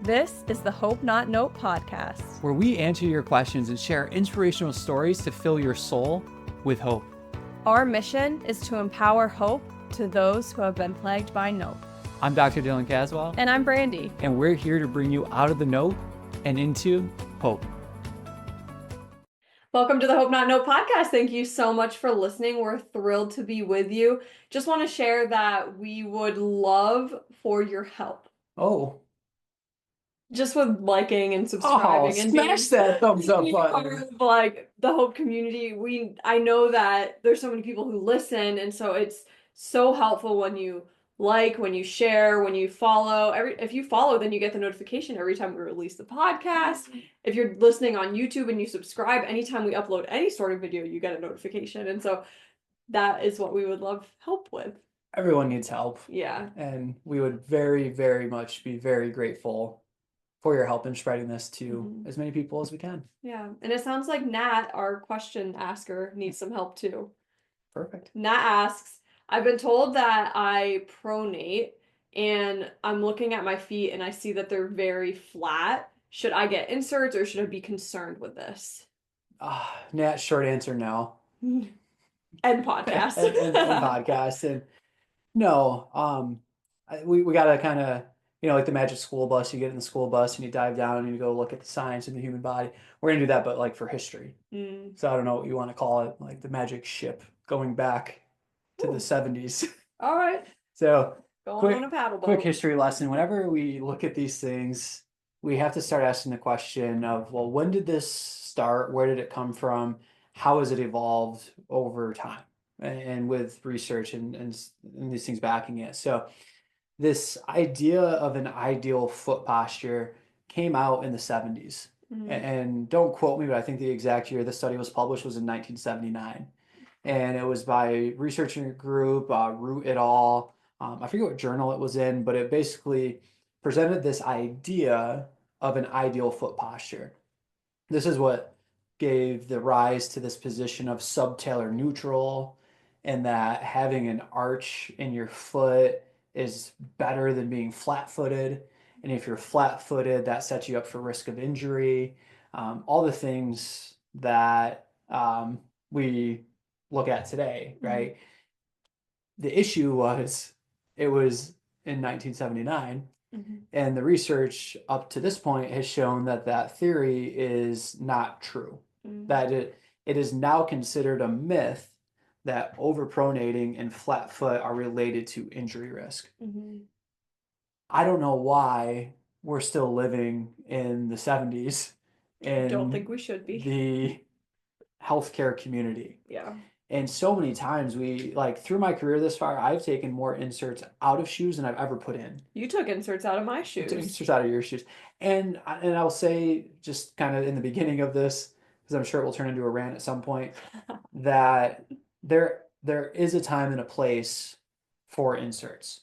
This is the Hope Not Note podcast, where we answer your questions and share inspirational stories to fill your soul with hope. Our mission is to empower hope to those who have been plagued by note. I'm Dr. Dylan Caswell. And I'm Brandy. And we're here to bring you out of the note and into hope. Welcome to the Hope Not Note podcast. Thank you so much for listening. We're thrilled to be with you. Just want to share that we would love for your help. Oh. Just with liking and subscribing and smash that thumbs up button. Part of, like, the Hope community. I know that there's so many people who listen, and so it's so helpful when you like, when you share, when you follow. If you follow, then you get the notification every time we release the podcast. If you're listening on YouTube and you subscribe, anytime we upload any sort of video, you get a notification. And so that is what we would love help with. Everyone needs help. Yeah. And we would very, very much be very grateful for your help in spreading this to as many people as we can. Yeah. And it sounds like Nat, our question asker, needs some help too. Perfect. Nat asks, I've been told that I pronate and I'm looking at my feet and I see that they're very flat. Should I get inserts or should I be concerned with this? Nat, short answer, no. End podcast. and podcast. And no, we got to kind of, like the magic school bus, you get in the school bus and you dive down and you go look at the science of the human body. We're going to do that, but like for history. So I don't know what you want to call it, like the magic ship going back to the 70s. All right. So going on a paddle boat. Quick history lesson. Whenever we look at these things, we have to start asking the question of, well, when did this start? Where did it come from? How has it evolved over time? And with research and these things backing it. So this idea of an ideal foot posture came out in the 70s. And don't quote me, but I think the exact year this study was published was in 1979. And it was by a researcher group, Root et al. I forget what journal it was in, but it basically presented this idea of an ideal foot posture. This is what gave the rise to this position of subtalar neutral, and that having an arch in your foot is better than being flat-footed. And if you're flat-footed, that sets you up for risk of injury. All the things that we look at today, right? The issue was, it was in 1979, and the research up to this point has shown that that theory is not true. That it is now considered a myth that overpronating and flat foot are related to injury risk. I don't know why we're still living in the 70s in don't think we should be. The healthcare community. Yeah. And so many times through my career this far, I've taken more inserts out of shoes than I've ever put in. You took inserts out of my shoes. I took inserts out of your shoes. And I'll say, just kind of in the beginning of this, because I'm sure it will turn into a rant at some point, that there is a time and a place for inserts.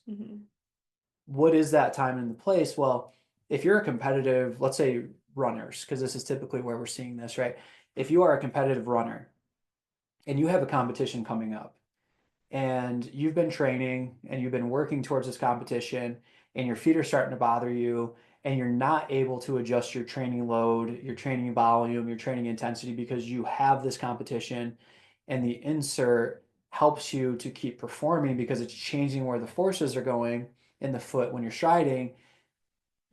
What is that time and the place? Well, if you're a competitive, let's say runners, because this is typically where we're seeing this, right? If you are a competitive runner and you have a competition coming up and you've been training and you've been working towards this competition and your feet are starting to bother you and you're not able to adjust your training load, your training volume, your training intensity because you have this competition, and the insert helps you to keep performing because it's changing where the forces are going in the foot when you're striding,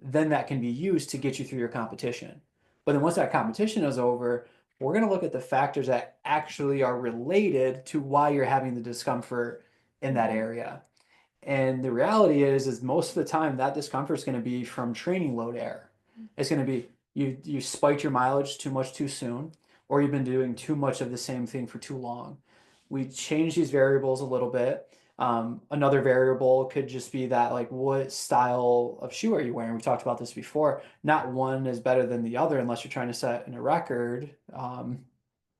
then that can be used to get you through your competition. But then once that competition is over, we're going to look at the factors that actually are related to why you're having the discomfort in that area. And the reality is most of the time that discomfort is going to be from training load error. It's going to be you spiked your mileage too much too soon, or you've been doing too much of the same thing for too long. We change these variables a little bit. Another variable could just be that, like, what style of shoe are you wearing? We talked about this before. Not one is better than the other unless you're trying to set a record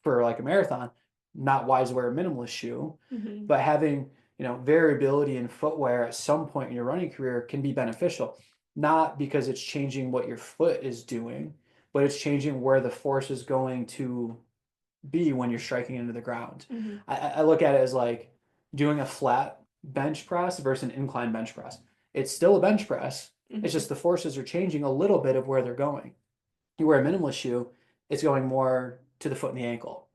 for like a marathon. Not wise to wear a minimalist shoe, but having variability in footwear at some point in your running career can be beneficial. Not because it's changing what your foot is doing, but it's changing where the force is going to be when you're striking into the ground. I look at it as like doing a flat bench press versus an incline bench press. It's still a bench press. It's Mm-hmm. just the forces are changing a little bit of where they're going. You wear a minimalist shoe, it's going more to the foot and the ankle,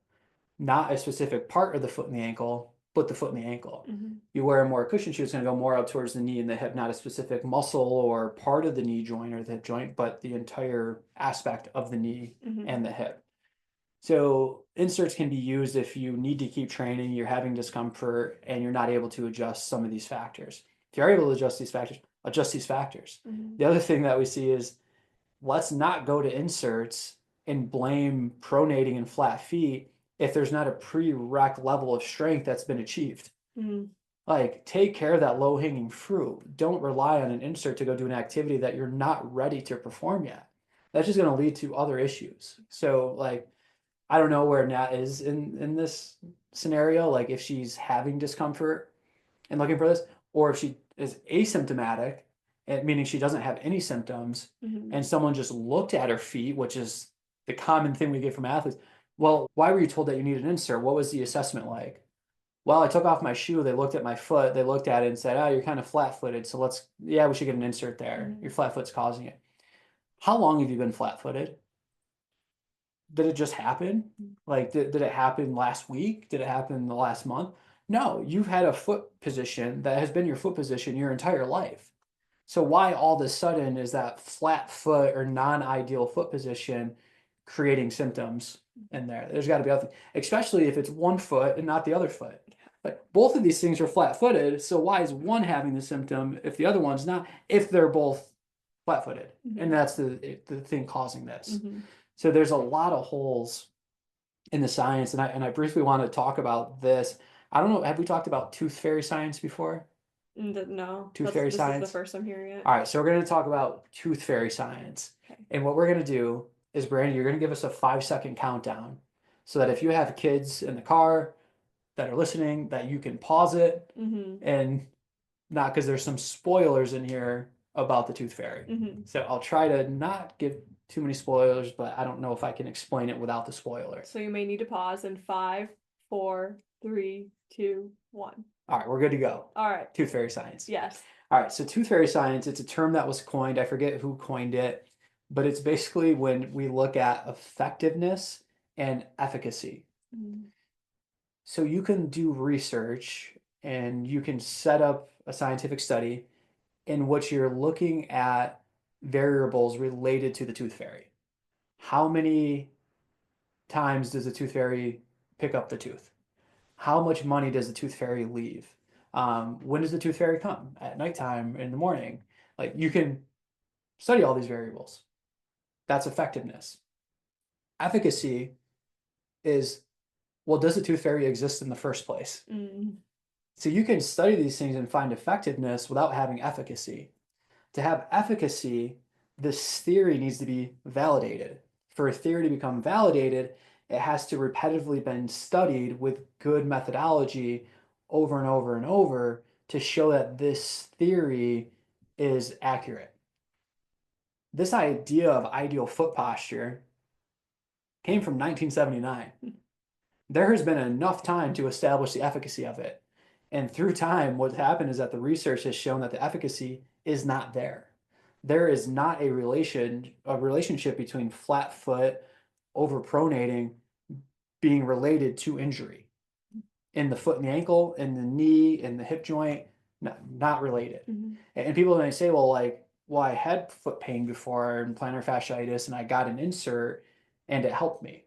not a specific part of the foot and the ankle, but the foot and the ankle. Mm-hmm. You wear a more cushioned shoe, it's going to go more out towards the knee and the hip, not a specific muscle or part of the knee joint or the hip joint, but the entire aspect of the knee Mm-hmm. and the hip. So inserts can be used if you need to keep training, you're having discomfort, and you're not able to adjust some of these factors. If you're able to adjust these factors, adjust these factors. Mm-hmm. The other thing that we see is let's not go to inserts and blame pronating and flat feet if there's not a prereq level of strength that's been achieved. Mm-hmm. Like, take care of that low hanging fruit. Don't rely on an insert to go do an activity that you're not ready to perform yet. That's just going to lead to other issues. So, like, I don't know where Nat is in this scenario. Like, if she's having discomfort and looking for this, or if she is asymptomatic, meaning she doesn't have any symptoms, Mm-hmm. and someone just looked at her feet, which is the common thing we get from athletes. Well, why were you told that you need an insert? What was the assessment like? Well, I took off my shoe. They looked at my foot. They looked at it and said, "Oh, you're kind of flat-footed. So yeah, we should get an insert there. Mm-hmm. Your flat foot's causing it." How long have you been flat-footed? Did it just happen? Like, did it happen last week? Did it happen in the last month? No, you've had a foot position that has been your foot position your entire life. So why all of a sudden is that flat foot or non-ideal foot position creating symptoms in there? There's got to be other, especially if it's one foot and not the other foot. Like both of these things are flat-footed, so why is one having the symptom if the other one's not? If they're both flat-footed, and Mm-hmm. that's the thing causing this. Mm-hmm. So there's a lot of holes in the science, and I briefly want to talk about this. I don't know, have we talked about tooth fairy science before? No, Tooth that's fairy this is the science? first I'm hearing it. All right, so we're going to talk about tooth fairy science. Okay. And what we're going to do is, Brandon, you're going to give us a 5 second countdown so that if you have kids in the car that are listening, that you can pause it Mm-hmm. and not because there's some spoilers in here about the tooth fairy. Mm-hmm. So I'll try to not give too many spoilers, but I don't know if I can explain it without the spoiler. So you may need to pause in 5, 4, 3, 2, 1. All right, we're good to go. All right. Tooth fairy science. Yes. All right, so tooth fairy science, it's a term that was coined. I forget who coined it, but it's basically when we look at effectiveness and efficacy. Mm-hmm. So you can do research and you can set up a scientific study in which you're looking at variables related to the tooth fairy. How many times does the tooth fairy pick up the tooth? How much money does the tooth fairy leave? When does the tooth fairy come? At nighttime, in the morning? Like you can study all these variables. That's effectiveness. Efficacy is, well, does the tooth fairy exist in the first place? Mm-hmm. So you can study these things and find effectiveness without having efficacy. To have efficacy, this theory needs to be validated. For a theory to become validated, it has to repetitively been studied with good methodology over and over and over to show that this theory is accurate. This idea of ideal foot posture came from 1979. There has been enough time to establish the efficacy of it. And through time, what's happened is that the research has shown that the efficacy is not there. There is not a relationship between flat foot overpronating being related to injury in the foot and the ankle, in the knee, in the hip joint, not related. Mm-hmm. And people may say, well, like, well, I had foot pain before and plantar fasciitis, and I got an insert, and it helped me.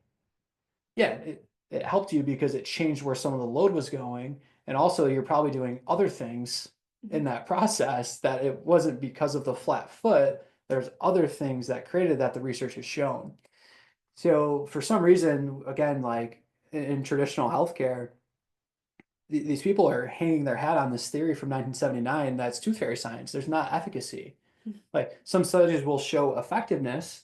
Yeah, it helped you because it changed where some of the load was going, and also you're probably doing other things in that process that it wasn't because of the flat foot. There's other things that created that the research has shown. So for some reason, again, like in traditional healthcare, these people are hanging their hat on this theory from 1979 that's tooth fairy science. There's not efficacy. Like some studies will show effectiveness,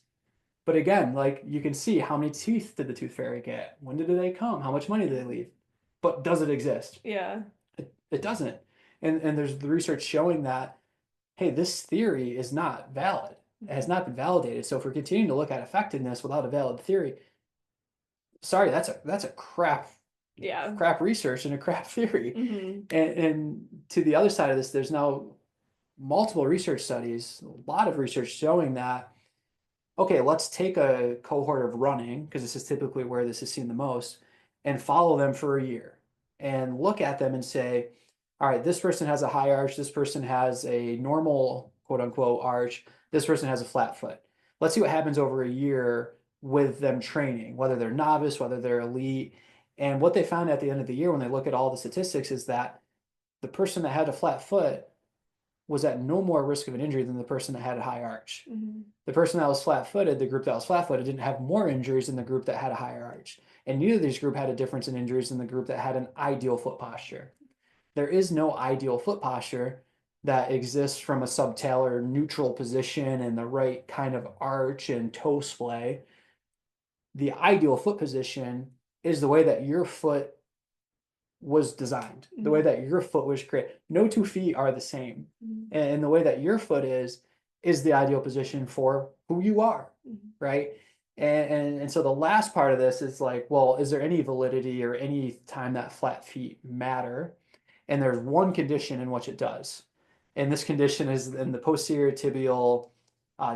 but again, like you can see how many teeth did the tooth fairy get? When did they come? How much money did they leave? But does it exist? Yeah. It doesn't. And there's the research showing that, hey, this theory is not valid. It has not been validated. So if we're continuing to look at effectiveness without a valid theory, sorry, that's a Yeah. crap research and a crap theory. Mm-hmm. And to the other side of this, there's now multiple research studies, a lot of research showing that, okay, let's take a cohort of running, because this is typically where this is seen the most, and follow them for a year and look at them and say, all right, this person has a high arch, this person has a normal quote unquote arch, this person has a flat foot. Let's see what happens over a year with them training, whether they're novice, whether they're elite. And what they found at the end of the year when they look at all the statistics is that the person that had a flat foot was at no more risk of an injury than the person that had a high arch. Mm-hmm. The person that was flat footed, the group that was flat footed, didn't have more injuries than the group that had a higher arch. And neither of these group had a difference in injuries than the group that had an ideal foot posture. There is no ideal foot posture that exists from a subtalar neutral position and the right kind of arch and toe splay. The ideal foot position is the way that your foot was designed, the way that your foot was created. No two feet are the same. Mm-hmm. And the way that your foot is the ideal position for who you are, Mm-hmm. right? And so the last part of this is like, well, is there any validity or any time that flat feet matter? And there's one condition in which it does. And this condition is in the posterior tibial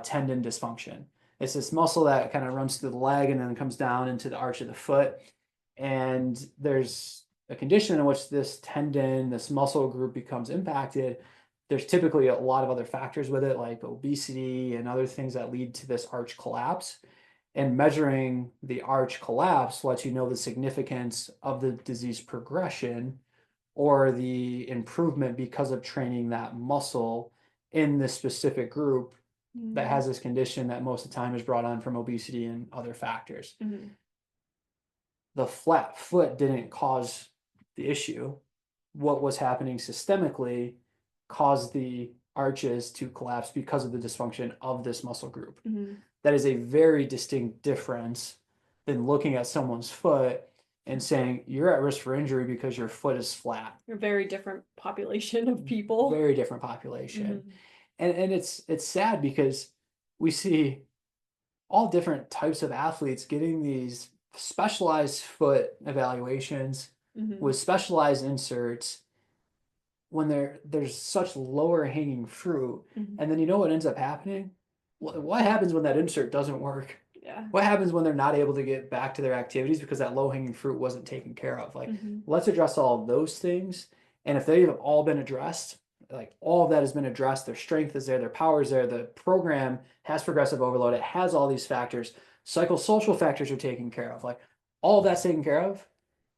tendon dysfunction. It's this muscle that kind of runs through the leg and then comes down into the arch of the foot. And there's a condition in which this tendon, this muscle group becomes impacted. There's typically a lot of other factors with it, like obesity and other things that lead to this arch collapse. And measuring the arch collapse lets you know the significance of the disease progression or the improvement because of training that muscle in this specific group that has this condition that most of the time is brought on from obesity and other factors. Mm-hmm. The flat foot didn't cause the issue. What was happening systemically caused the arches to collapse because of the dysfunction of this muscle group. Mm-hmm. That is a very distinct difference than looking at someone's foot and saying you're at risk for injury because your foot is flat. A very different population of people. Very different population. Mm-hmm. And it's sad because we see all different types of athletes getting these specialized foot evaluations Mm-hmm. with specialized inserts when there's such lower hanging fruit. Mm-hmm. And then you know what ends up happening? What happens when that insert doesn't work? Yeah. What happens when they're not able to get back to their activities because that low hanging fruit wasn't taken care of? Like, let's address all of those things. And if they have all been addressed, like all of that has been addressed, their strength is there, their power is there, the program has progressive overload, it has all these factors, psychosocial factors are taken care of, like all of that's taken care of,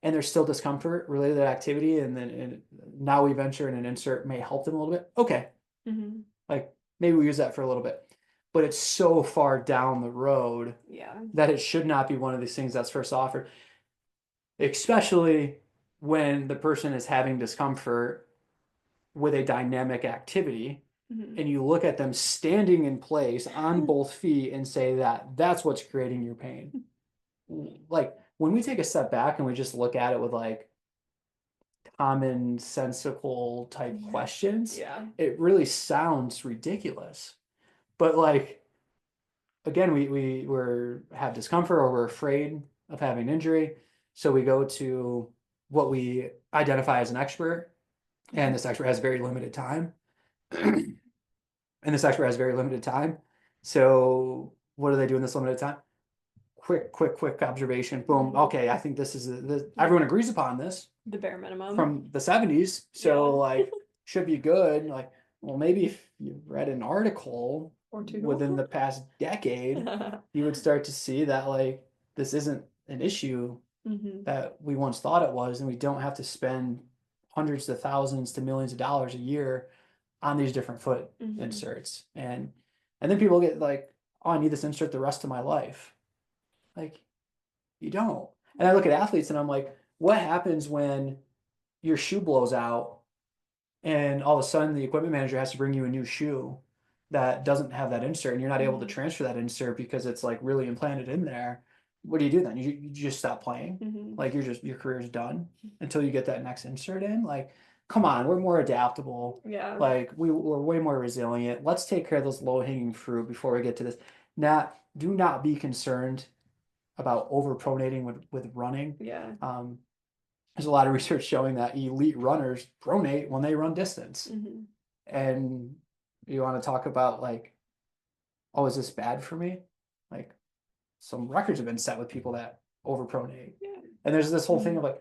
and there's still discomfort related to that activity, and now we venture and an insert may help them a little bit. Okay, like maybe we use that for a little bit, but it's so far down the road that it should not be one of these things that's first offered, especially when the person is having discomfort with a dynamic activity and you look at them standing in place on both feet and say that that's what's creating your pain. Like when we take a step back and we just look at it with like commonsensical type questions, it really sounds ridiculous. But like again, we have discomfort or we're afraid of having an injury, so we go to what we identify as an expert, and this expert has very limited time. And this expert has very limited time. So what do they do in this limited time? Quick observation. Boom. Okay, I think this is everyone agrees upon this. The bare minimum from the 70s. So like should be good. Like, well, maybe if you read an article or two within the past decade, you would start to see that like this isn't an issue that we once thought it was, and we don't have to spend hundreds of thousands to millions of dollars a year on these different foot inserts. And then people get like, oh, I need this insert the rest of my life. Like, you don't. And I look at athletes and I'm like, what happens when your shoe blows out and all of a sudden the equipment manager has to bring you a new shoe that doesn't have that insert and you're not able to transfer that insert because it's like really implanted in there? What do you do then? You just stop playing? Like your career's done until you get that next insert in? Like, come on, we're more adaptable. Like we're way more resilient. Let's take care of those low hanging fruit before we get to this. Do not be concerned about over pronating with running. There's a lot of research showing that elite runners pronate when they run distance. And you want to talk about like, oh, is this bad for me? Like some records have been set with people that overpronate. Yeah. And there's this whole thing Mhm. of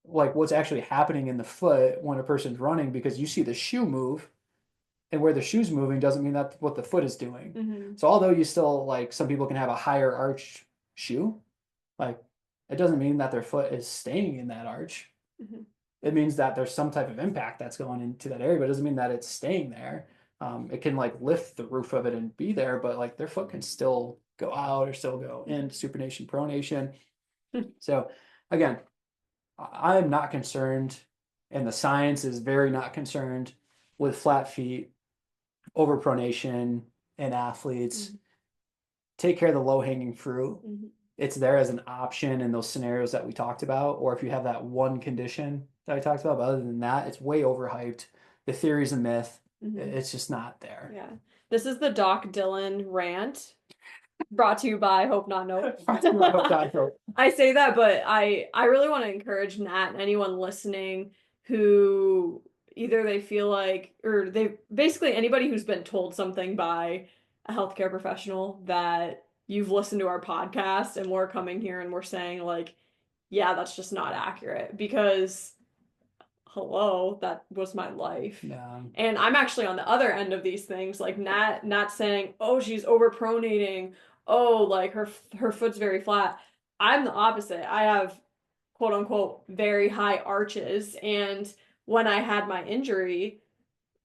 like what's actually happening in the foot when a person's running because you see the shoe move and where the shoe's moving doesn't mean that's what the foot is doing. Mhm. So although you still like some people can have a higher arch shoe, like it doesn't mean that their foot is staying in that arch. Mhm. It means that there's some type of impact that's going into that area, but it doesn't mean that it's staying there. It can like lift the roof of it and be there, but like their foot can still go out or still go in supination, pronation. So again, I'm not concerned, and the science is very not concerned with flat feet, overpronation in athletes. Mhm. Take care of the low hanging fruit. Mhm. It's there as an option in those scenarios that we talked about, or if you have that one condition that I talked about. But other than that, it's way overhyped. The theory's a myth. Mhm. It's just not there. Yeah. This is the Doc Dylan rant brought to you by Hope Not Nope. I say that, but I really want to encourage Nat and anyone listening who either they feel like or they basically anybody who's been told something by a healthcare professional that you've listened to our podcast and we're coming here and we're saying like, yeah, that's just not accurate because hello, that was my life. Yeah. And I'm actually on the other end of these things, like not saying, oh, she's overpronating, oh, like her foot's very flat. I'm the opposite. I have quote unquote very high arches. And when I had my injury,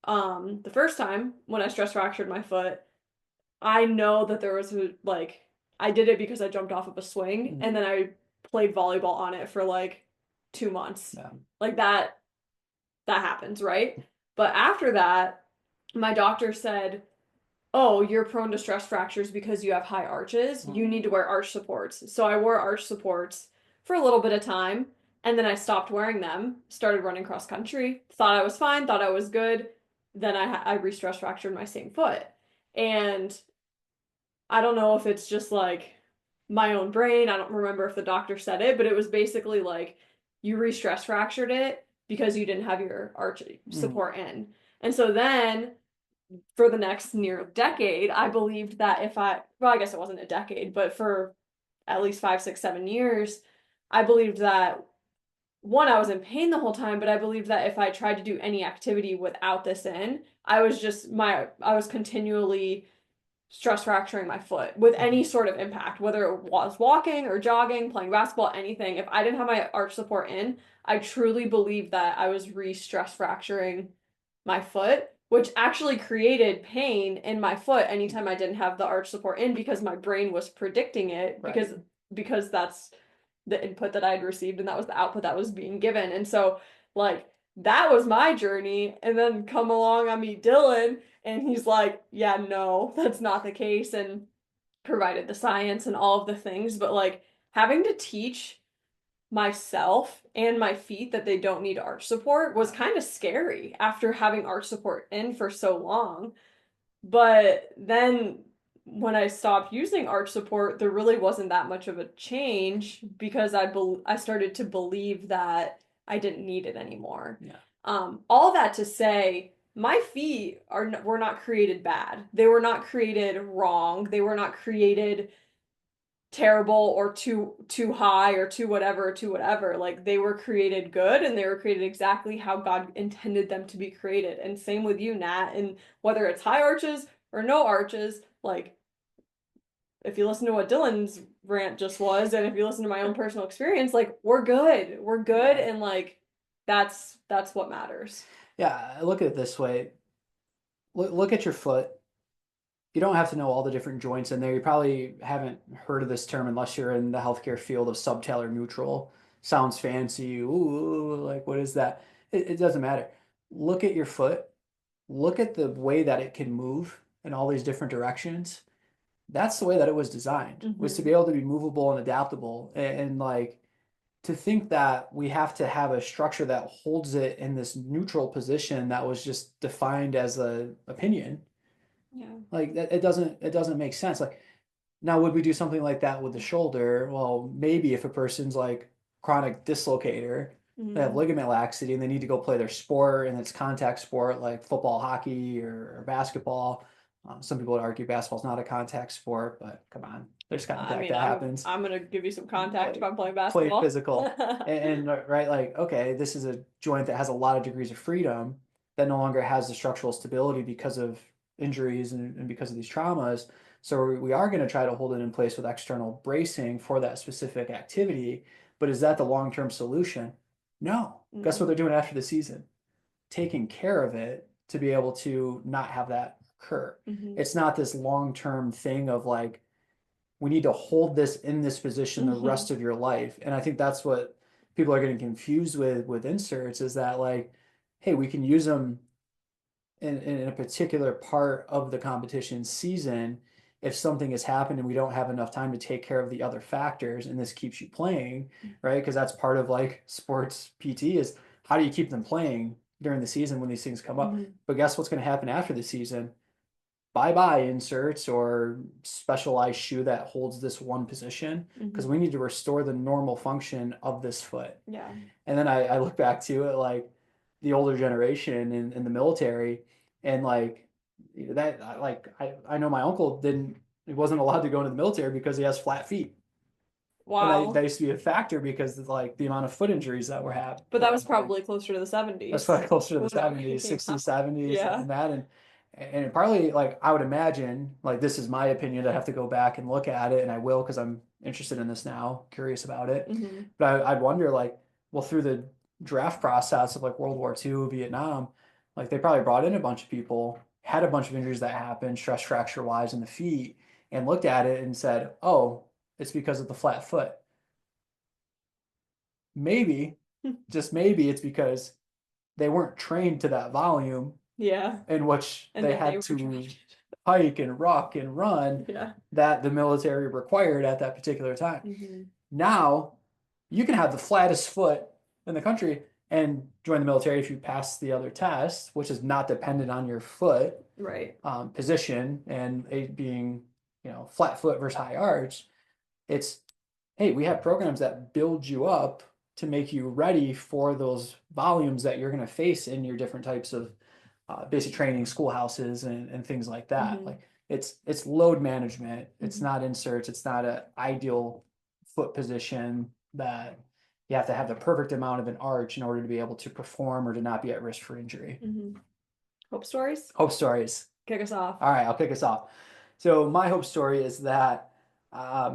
the first time when I stress fractured my foot, I know that there was like I did it because I jumped off of a swing and then I played volleyball on it for like 2 months. Yeah. Like that happens, right? But after that, my doctor said, "Oh, you're prone to stress fractures because you have high arches. You need to wear arch supports." So I wore arch supports for a little bit of time, and then I stopped wearing them, started running cross country, thought I was fine, thought I was good. Then I re-stress fractured my same foot. And I don't know if it's just like my own brain. I don't remember if the doctor said it, but it was basically like you re-stress fractured it because you didn't have your arch Mm. support in. And so then for the next near decade, I believed that well, I guess it wasn't a decade, but for at least 5, 6, 7 years, I believed that one, I was in pain the whole time, but I believed that if I tried to do any activity without this in, I was continually stress fracturing my foot with any sort of impact, whether it was walking or jogging, playing basketball, anything. If I didn't have my arch support in, I truly believe that I was re-stress fracturing my foot, which actually created pain in my foot anytime I didn't have the arch support in because my brain was predicting it Right. because that's the input that I had received and that was the output that was being given. And so like that was my journey. And then come along I meet Dylan and he's like, yeah, no, that's not the case, and provided the science and all of the things. But like having to teach myself and my feet that they don't need arch support was kind of scary after having arch support in for so long. But then when I stopped using arch support, there really wasn't that much of a change because I started to believe that I didn't need it anymore. Yeah. All that to say, my feet were not created bad. They were not created wrong. They were not created terrible or too high or too whatever. Like they were created good and they were created exactly how God intended them to be created. And same with you, Nat. And whether it's high arches or no arches, like if you listen to what Dylan's rant just was, and if you listen to my own personal experience, like we're good. We're good, Yeah. and like that's what matters. Yeah. I look at it this way. Look at your foot. You don't have to know all the different joints in there. You probably haven't heard of this term unless you're in the healthcare field of subtalar neutral. Sounds fancy. Ooh, like what is that? It doesn't matter. Look at your foot. Look at the way that it can move in all these different directions. That's the way that it was designed, was to be Mm-hmm. able to be movable and adaptable. And like to think that we have to have a structure that holds it in this neutral position that was just defined as a opinion, Yeah. like that it doesn't make sense. Like now would we do something like that with the shoulder? Well, maybe if a person's like chronic dislocator, they have Mm. ligament laxity and they need to go play their sport and it's contact sport like football, hockey, or basketball. Some people would argue basketball's not a contact sport, but come on, there's I contact mean, that happens. I'm gonna give you some contact if Play, I'm playing play basketball. physical, right, like okay, this is a joint that has a lot of degrees of freedom that no longer has the structural stability because of injuries and because of these traumas. So we are going to try to hold it in place with external bracing for that specific activity. But is that the long-term solution? No. Guess what Mm. they're doing after the season? Taking care of it to be able to not have that occur. Hmm. It's not this long-term thing of like, we need to hold this in this position the Hmm. rest of your life. And I think that's what people are getting confused with inserts is that like, hey, we can use them in a particular part of the competition season if something has happened and we don't have enough time to take care of the other factors and this keeps you playing, right? Because that's part of like sports PT is how do you keep them playing during the season when these things come up? Hmm. But guess what's going to happen after the season? Bye-bye inserts or specialized shoe that holds this one position because Hmm. we need to restore the normal function of this foot. Yeah. And then I look back to it like the older generation in the military and like that like I know my uncle didn't he wasn't allowed to go into the military because he has flat feet. And that Wow. used to be a factor because of like the amount of foot injuries that But that were was happening. probably closer to the That's 70s probably closer to the when that 70s, came 60s, out. 70s, Yeah. and that. And partly, like, I would imagine, like, this is my opinion. I have to go back and look at it, and I will because I'm interested in this now, curious about it. Hmm. But I'd wonder, like, well, through the draft process of like World War II, Vietnam, like, they probably brought in a bunch of people, had a bunch of injuries that happened, stress fracture wise in the feet, and looked at it and said, oh, it's because of the flat foot. Maybe, just maybe, it's because they weren't trained to that volume Yeah. in which And they then they had were to drafted. hike and rock and run Yeah. that the military required at that particular time. Hmm. Now you can have the flattest foot in the country and join the military if you pass the other tests, which is not dependent on your foot Right. position and it being, flat foot versus high arch. It's, hey, we have programs that build you up to make you ready for those volumes that you're going to face in your different types of basic training, schoolhouses, and things like that. Hmm. Like it's load management. It's Hmm. not inserts. It's not an ideal foot position that you have to have the perfect amount of an arch in order to be able to perform or to not be at risk for injury. Hmm. Hope stories? Hope stories. Kick us off. All right, I'll kick us off. So my hope story is that I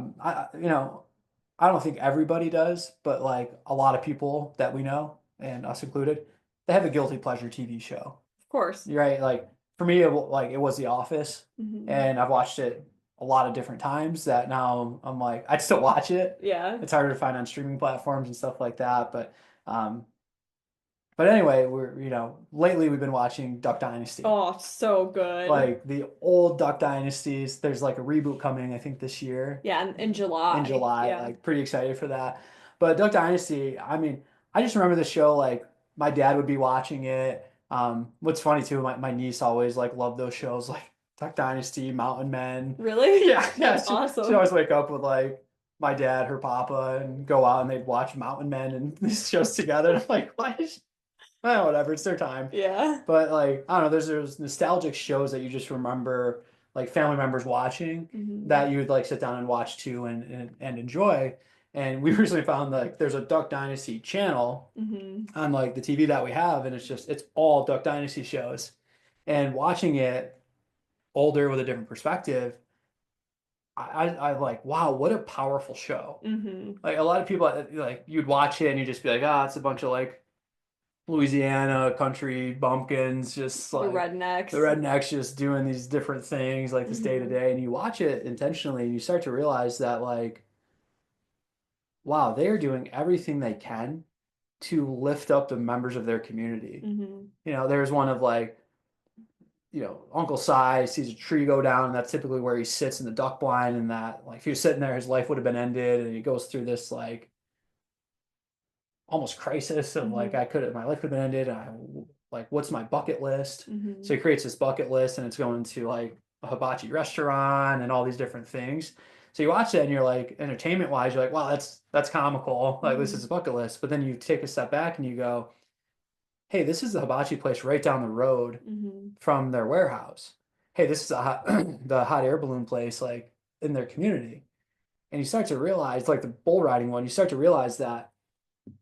don't think everybody does, but like a lot of people that we know, and us included, they have a guilty pleasure TV show. Of course. You're right. Like for me, like it was The Office, Hmm. and I've watched it a lot of different times. That now I'm like I'd still watch it. Yeah. It's harder to find on streaming platforms and stuff like that. Um, but anyway, we're lately we've been watching Duck Dynasty, Oh, so good. like the old Duck Dynasties. There's like a reboot coming, I think this year Yeah, in in July. July. Yeah. Like pretty excited for that. But Duck Dynasty, I mean, I just remember the show like my dad would be watching it. What's funny too, my niece always like loved those shows like Duck Dynasty, Mountain Men. Really? Yeah, yeah. That's She'd awesome. always wake up with like my dad, her papa, and go out and they'd watch Mountain Men and these shows together. I'm like, what? Oh, whatever, it's their time. Yeah. But like, I don't know, there's nostalgic shows that you just remember like family members watching Hmm. that you would like sit down and watch too and enjoy. And we recently found like there's a Duck Dynasty channel Hmm. on like the TV that we have, and it's all Duck Dynasty shows. And watching it older with a different perspective, I like, wow, what a powerful show. Hmm. Like a lot of people like you'd watch it and you'd just be like, ah, it's a bunch of like Louisiana country bumpkins, just The like the rednecks. rednecks just doing these different things like this day to Hmm. day. And you watch it intentionally and you start to realize that, like, wow, they are doing everything they can to lift up the members of their community. Hmm. There's one of like, Uncle Si sees a tree go down, and that's typically where he sits in the duck blind. And that, like, if he was sitting there, his life would have been ended. And he goes through this, like, almost crisis of like Hmm. my life could have ended. And I like what's my bucket list? Hmm. So he creates this bucket list and it's going to like a hibachi restaurant and all these different things. So you watch that and you're like, entertainment wise, you're like, wow, that's comical. Like this is a Hmm. bucket list. But then you take a step back and you go, hey, this is the hibachi place right down the road Hmm. from their warehouse. Hey, this is a hot, the hot air balloon place like in their community. And you start to realize, like the bull riding one, you start to realize that,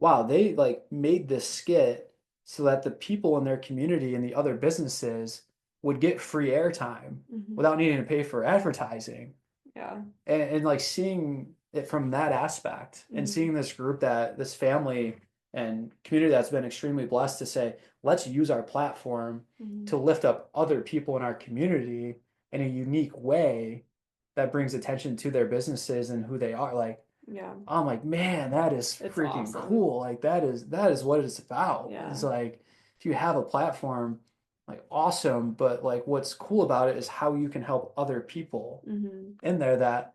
wow, they like made this skit so that the people in their community and the other businesses would get free airtime Hmm. without needing to pay for advertising. Yeah. And like seeing it from that aspect and Hmm. seeing this group that this family and community that's been extremely blessed to say, let's use our platform to Hmm. lift up other people in our community in a unique way that brings attention to their businesses and who they are. Like, Yeah. I'm like, man, that is It's freaking awesome. cool. Like that is what it's about. It's Yeah. like if you have a platform, like awesome, but like what's cool about it is how you can help other people Hmm. in there that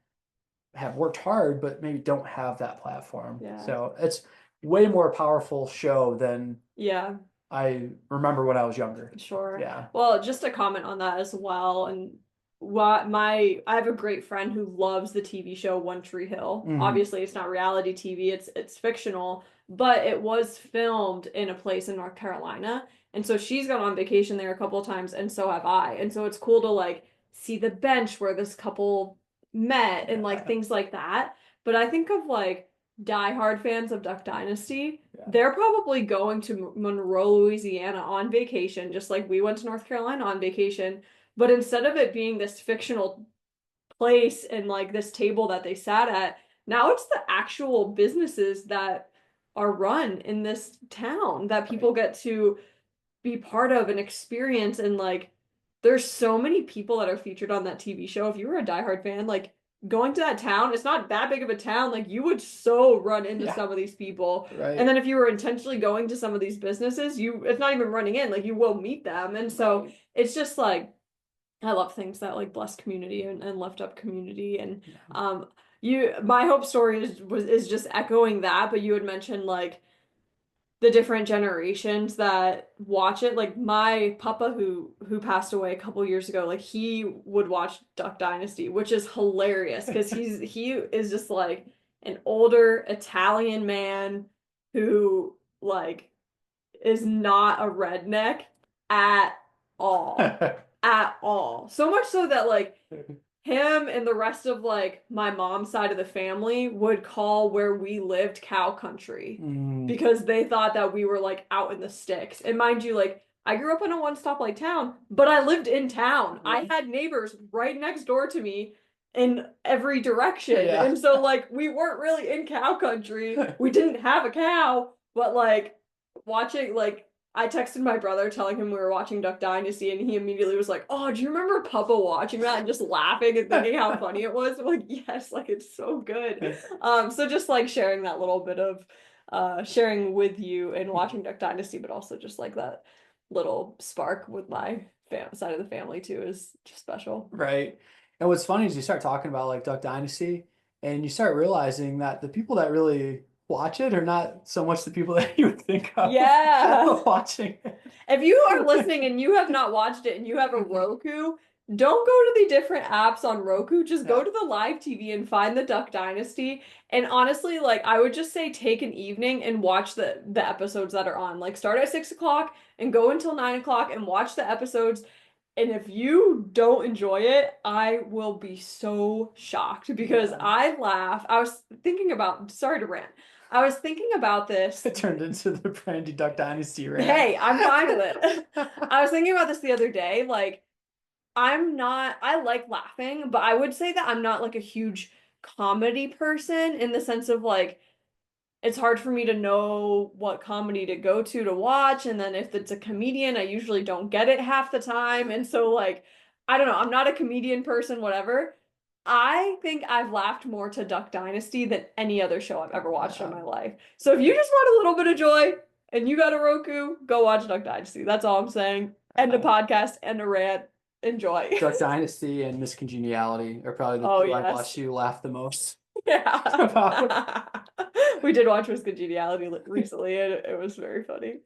have worked hard but maybe don't have that platform. Yeah. So it's way more powerful show than Yeah. I remember when I was younger. Sure. Yeah. Well, just to comment on that as well, and what my I have a great friend who loves the TV show One Tree Hill. Hmm. Obviously, it's not reality TV, it's fictional, but it was filmed in a place in North Carolina. And so she's gone on vacation there a couple of times, and so have I. And so it's cool to like see the bench where this couple met and like Yeah. things like that. But I think of like diehard fans of Duck Dynasty, Yeah. they're probably going to Monroe, Louisiana on vacation, just like we went to North Carolina on vacation. But instead of it being this fictional place and like this table that they sat at, now it's the actual businesses that are run in this town that Right. people get to be part of and experience. And like there's so many people that are featured on that TV show. If you were a diehard fan, like going to that town, it's not that big of a town. Like you would so run into Yeah. some of these people. And Right. then if you were intentionally going to some of these businesses, you it's not even running in, like you will meet them. And so Right. it's just like I love things that like bless community and lift up community. And Yeah. um you my hope story is just echoing that, but you had mentioned like the different generations that watch it. Like my papa who passed away a couple years ago, like he would watch Duck Dynasty, which is hilarious because he is just like an older Italian man who like is not a redneck at all. At all. So much so that like him and the rest of like my mom's side of the family would call where we lived cow country Mm, because they thought that we were like out in the sticks. And mind you, like I grew up in a one stoplight town, but I lived in town. I had neighbors right next door to me in every direction. yeah. And so like we weren't really in cow country. We didn't have a cow, but like watching like I texted my brother telling him we were watching Duck Dynasty, and he immediately was like, "Oh, do you remember Papa watching that?" And just laughing and thinking how funny it was. I'm like, yes, like it's so good. So just like sharing that little bit of sharing with you and watching Duck Dynasty, but also just like that little spark with my side of the family too is just special. Right. And what's funny is you start talking about like Duck Dynasty and you start realizing that the people that really watch it are not so much the people that you would think of Yeah. watching If you are it. listening and you have not watched it and you have a Roku, don't go to the different apps on Roku. Just go Yeah. to the live TV and find the Duck Dynasty. And honestly, like I would just say take an evening and watch the episodes that are on. Like start at 6 o'clock and go until 9 o'clock and watch the episodes. And if you don't enjoy it, I will be so shocked because Yeah. I laugh. I was thinking about, sorry to rant. I was thinking about this. It turned into the Brandy Duck Dynasty rant. Hey, I'm fine with it. I was thinking about this the other day. Like, I like laughing, but I would say that I'm not like a huge comedy person in the sense of like, it's hard for me to know what comedy to go to watch. And then if it's a comedian, I usually don't get it half the time. And so, like, I don't know, I'm not a comedian person, whatever. I think I've laughed more to Duck Dynasty than any other show I've ever watched in Yeah. my life. So if you just want a little bit of joy and you got a Roku, go watch Duck Dynasty. That's all I'm saying. End a Uh, podcast, end a rant. Enjoy. Duck Dynasty and Miss Congeniality are probably the Oh, two I've yes. watched you laugh the most about. Yeah. We did watch Miss Congeniality recently, and it was very funny.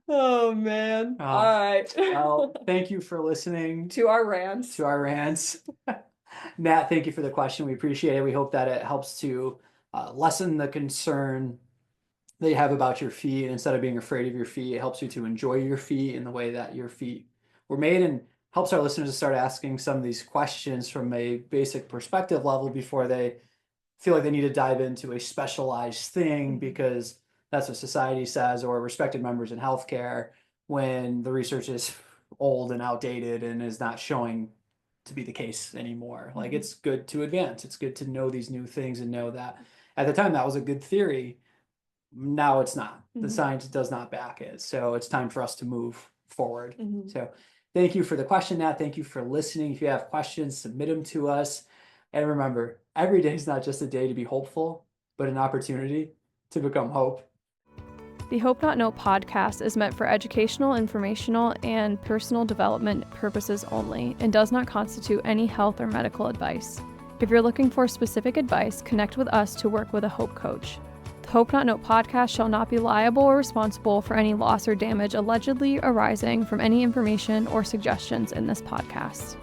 Oh man. All Oh, right. well, thank you for listening To our rants. to our rants. Nat, thank you for the question. We appreciate it. We hope that it helps to lessen the concern that you have about your feet. Instead of being afraid of your feet, it helps you to enjoy your feet in the way that your feet were made, and helps our listeners to start asking some of these questions from a basic perspective level before they feel like they need to dive into a specialized thing because that's what society says, or respected members in healthcare, when the research is old and outdated and is not showing to be the case anymore. Like, it's good to advance. It's good to know these new things and know that at the time that was a good theory. Now it's not. The science does not back it. So it's time for us to move forward. So thank you for the question, Nat. Thank you for listening. If you have questions, submit them to us. And remember, every day is not just a day to be hopeful, but an opportunity to become hope. The Hope Not Know podcast is meant for educational, informational, and personal development purposes only and does not constitute any health or medical advice. If you're looking for specific advice, connect with us to work with a Hope coach. The Hope Not Know podcast shall not be liable or responsible for any loss or damage allegedly arising from any information or suggestions in this podcast.